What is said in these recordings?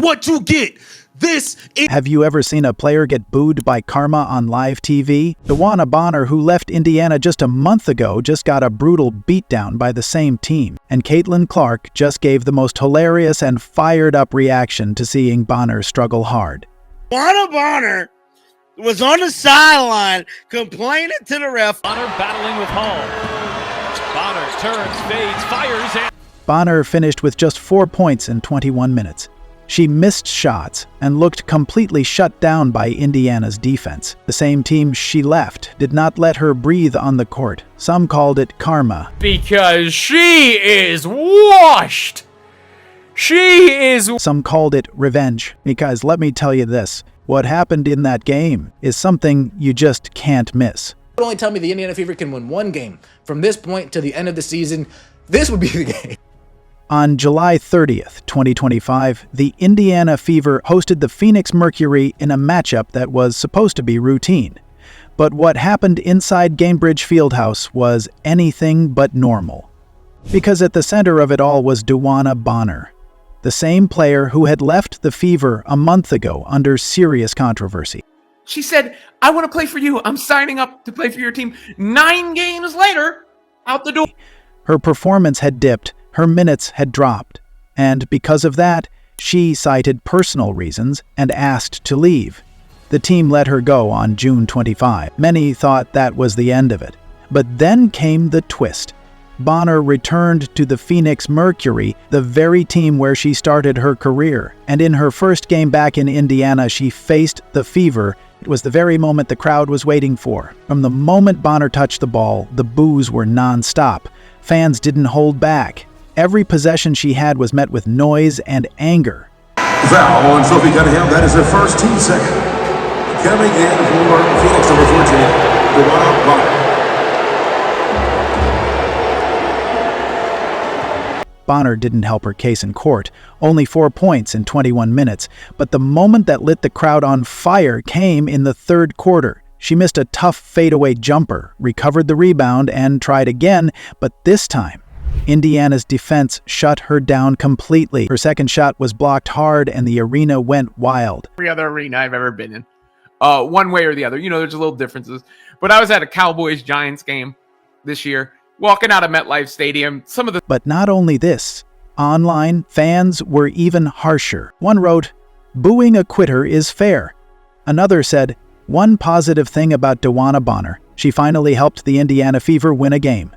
what you get. This is... Have you ever seen a player get booed by karma on live TV? DeWanna Bonner, who left Indiana just a month ago, just got a brutal beatdown by the same team. And Caitlin Clark just gave the most hilarious and fired-up reaction to seeing Bonner struggle hard. DeWanna Bonner was on the sideline complaining to the ref. Bonner battling with Hall. Bonner turns, fades, fires, and... Bonner finished with just 4 points in 21 minutes. She missed shots and looked completely shut down by Indiana's defense. The same team she left did not let her breathe on the court. Some called it karma. Because she is washed. Some called it revenge. Because let me tell you this, what happened in that game is something you just can't miss. Only tell me the Indiana Fever can win one game. From this point to the end of the season, this would be the game. On July 30th, 2025, the Indiana Fever hosted the Phoenix Mercury in a matchup that was supposed to be routine. But what happened inside Gainbridge Fieldhouse was anything but normal. Because at the center of it all was DeWanna Bonner, the same player who had left the Fever a month ago under serious controversy. She said, I want to play for you. I'm signing up to play for your team. 9 games later, out the door. Her performance had dipped, her minutes had dropped, and because of that, she cited personal reasons and asked to leave. The team let her go on June 25. Many thought that was the end of it. But then came the twist. Bonner returned to the Phoenix Mercury, the very team where she started her career, and in her first game back in Indiana, she faced the Fever. It was the very moment the crowd was waiting for. From the moment Bonner touched the ball, the boos were non-stop. Fans didn't hold back. Every possession she had was met with noise and anger. Foul on Sophie Cunningham. That is her first, team second. Coming in for Phoenix number 14, DeWanna Bonner. Bonner didn't help her case in court, only 4 points in 21 minutes, but the moment that lit the crowd on fire came in the third quarter. She missed a tough fadeaway jumper, recovered the rebound, and tried again, but this time, Indiana's defense shut her down completely. Her second shot was blocked hard, and the arena went wild. Every other arena I've ever been in. One way or the other. You know, there's a little differences. But I was at a Cowboys-Giants game this year, walking out of MetLife Stadium. But not only this. Online, fans were even harsher. One wrote, "Booing a quitter is fair." Another said, "One positive thing about DeWanna Bonner, she finally helped the Indiana Fever win a game."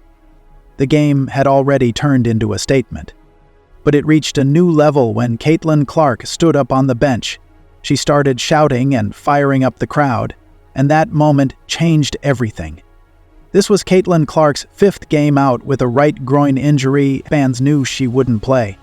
The game had already turned into a statement. But it reached a new level when Caitlin Clark stood up on the bench. She started shouting and firing up the crowd, and that moment changed everything. This was Caitlin Clark's 5th game out with a right groin injury. Fans knew she wouldn't play.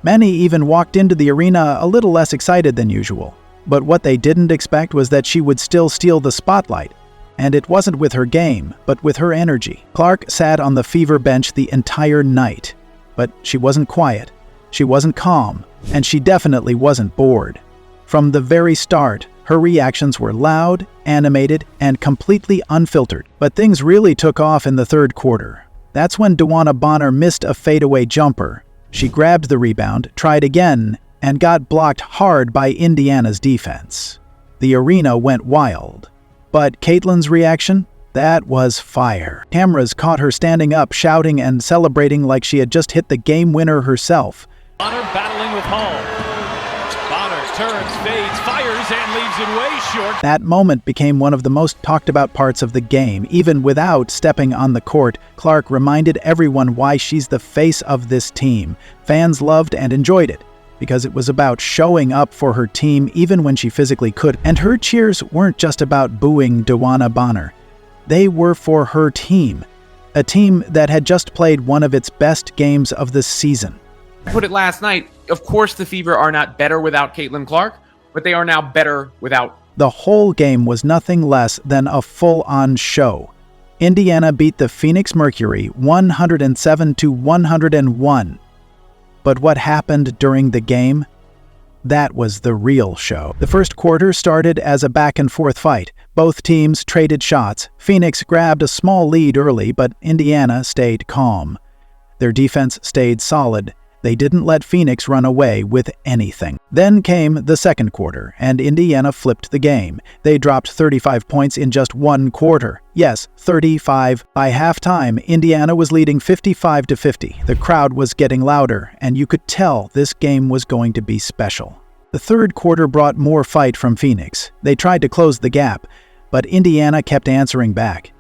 Many even walked into the arena a little less excited than usual. But what they didn't expect was that she would still steal the spotlight. And it wasn't with her game, but with her energy. Clark sat on the Fever bench the entire night. But she wasn't quiet, she wasn't calm, and she definitely wasn't bored. From the very start, her reactions were loud, animated, and completely unfiltered. But things really took off in the third quarter. That's when DeWanna Bonner missed a fadeaway jumper. She grabbed the rebound, tried again, and got blocked hard by Indiana's defense. The arena went wild. But Caitlin's reaction? That was fire. Cameras caught her standing up, shouting and celebrating like she had just hit the game winner herself. Bonner battling with Hall. Bonner turns, fades, fires, and leaves it way short. That moment became one of the most talked about parts of the game. Even without stepping on the court, Clark reminded everyone why she's the face of this team. Fans loved and enjoyed it, because it was about showing up for her team even when she physically could. And her cheers weren't just about booing DeWanna Bonner. They were for her team, a team that had just played one of its best games of the season. I put it last night, of course the Fever are not better without Caitlin Clark, but they are now better without... The whole game was nothing less than a full-on show. Indiana beat the Phoenix Mercury 107-101. But what happened during the game? That was the real show. The first quarter started as a back-and-forth fight. Both teams traded shots. Phoenix grabbed a small lead early, but Indiana stayed calm. Their defense stayed solid. They didn't let Phoenix run away with anything. Then came the second quarter, and Indiana flipped the game. They dropped 35 points in just one quarter. Yes, 35. By halftime, Indiana was leading 55-50. The crowd was getting louder, and you could tell this game was going to be special. The third quarter brought more fight from Phoenix. They tried to close the gap, but Indiana kept answering back.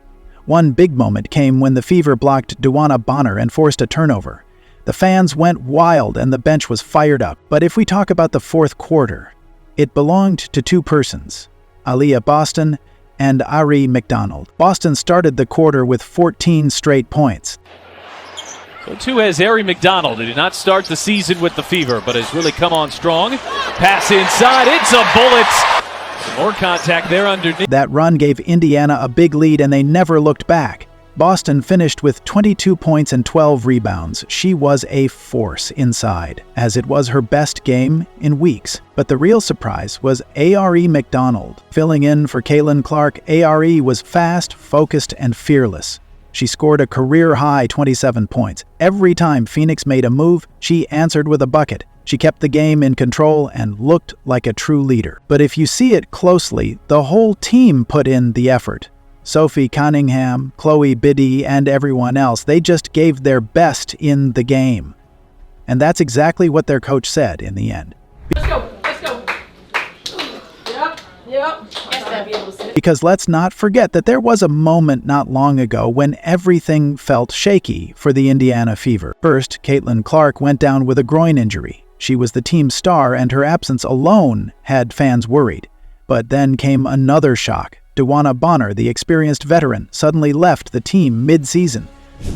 One big moment came when the Fever blocked DeWanna and forced a turnover. The fans went wild and the bench was fired up. But if we talk about the fourth quarter, it belonged to two persons, Aaliyah Boston and Ari McDonald. Boston started the quarter with 14 straight points. So too has Ari McDonald, who did not start the season with the Fever, but has really come on strong. Pass inside, it's a bullet. More contact there underneath. That run gave Indiana a big lead and they never looked back. Boston finished with 22 points and 12 rebounds. She was a force inside, as it was her best game in weeks. But the real surprise was Ari McDonald. Filling in for Caitlin Clark, Ari was fast, focused, and fearless. She scored a career-high 27 points. Every time Phoenix made a move, she answered with a bucket. She kept the game in control and looked like a true leader. But if you see it closely, the whole team put in the effort. Sophie Cunningham, Chloe Biddy, and everyone else, they just gave their best in the game. And that's exactly what their coach said in the end. Let's go. Yep. Because let's not forget that there was a moment not long ago when everything felt shaky for the Indiana Fever. First, Caitlin Clark went down with a groin injury. She was the team's star, and her absence alone had fans worried. But then came another shock. DeWanna, the experienced veteran, suddenly left the team mid-season.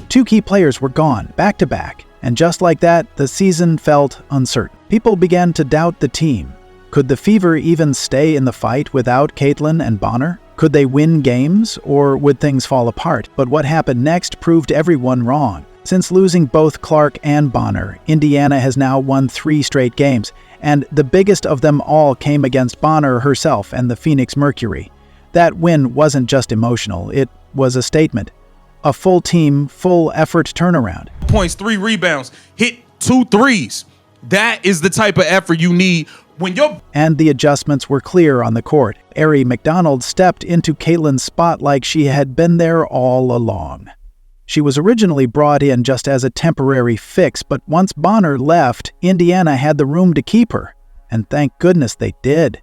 Two key players were gone, back-to-back, and just like that, the season felt uncertain. People began to doubt the team. Could the Fever even stay in the fight without Caitlin and Bonner? Could they win games, or would things fall apart? But what happened next proved everyone wrong. Since losing both Clark and Bonner, Indiana has now won 3 straight games, and the biggest of them all came against Bonner herself and the Phoenix Mercury. That win wasn't just emotional, it was a statement. A full team, full effort turnaround. Points, 3 rebounds, hit 2 threes. That is the type of effort you need when you're... And the adjustments were clear on the court. Ari McDonald stepped into Caitlin's spot like she had been there all along. She was originally brought in just as a temporary fix, but once Bonner left, Indiana had the room to keep her. And thank goodness they did.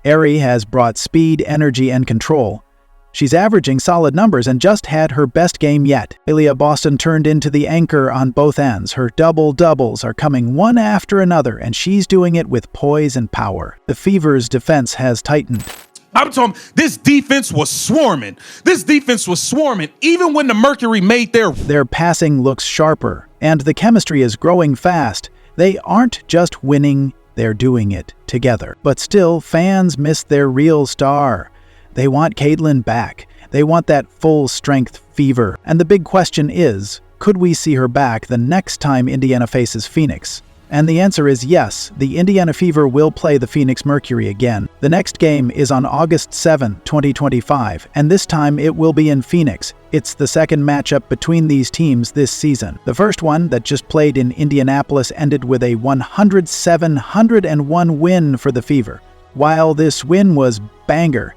Ari has brought speed, energy, and control. She's averaging solid numbers and just had her best game yet. Aaliyah Boston turned into the anchor on both ends. Her double-doubles are coming one after another, and she's doing it with poise and power. The Fever's defense has tightened. I'm talking, this defense was swarming. Even when the Mercury made Their passing looks sharper, and the chemistry is growing fast. They aren't just winning, they're doing it together. But still, fans miss their real star. They want Caitlin back. They want that full-strength Fever. And the big question is, could we see her back the next time Indiana faces Phoenix? And the answer is yes, the Indiana Fever will play the Phoenix Mercury again. The next game is on August 7, 2025, and this time it will be in Phoenix. It's the second matchup between these teams this season. The first one, that just played in Indianapolis, ended with a 107-101 win for the Fever. While this win was banger,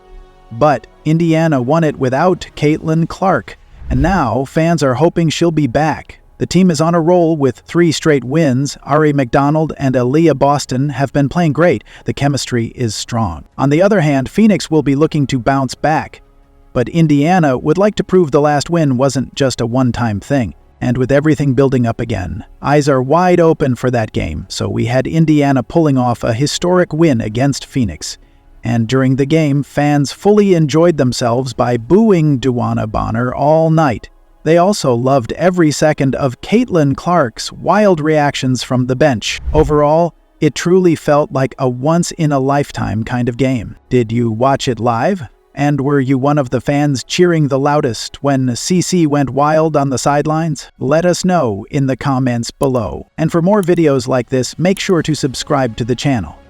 but Indiana won it without Caitlin Clark, and now fans are hoping she'll be back. The team is on a roll with 3 straight wins. Ari McDonald and Aaliyah Boston have been playing great. The chemistry is strong. On the other hand, Phoenix will be looking to bounce back. But Indiana would like to prove the last win wasn't just a one-time thing. And with everything building up again, eyes are wide open for that game, so we had Indiana pulling off a historic win against Phoenix. And during the game, fans fully enjoyed themselves by booing DeWanna all night. They also loved every second of Caitlin Clark's wild reactions from the bench. Overall, it truly felt like a once-in-a-lifetime kind of game. Did you watch it live? And were you one of the fans cheering the loudest when CC went wild on the sidelines? Let us know in the comments below. And for more videos like this, make sure to subscribe to the channel.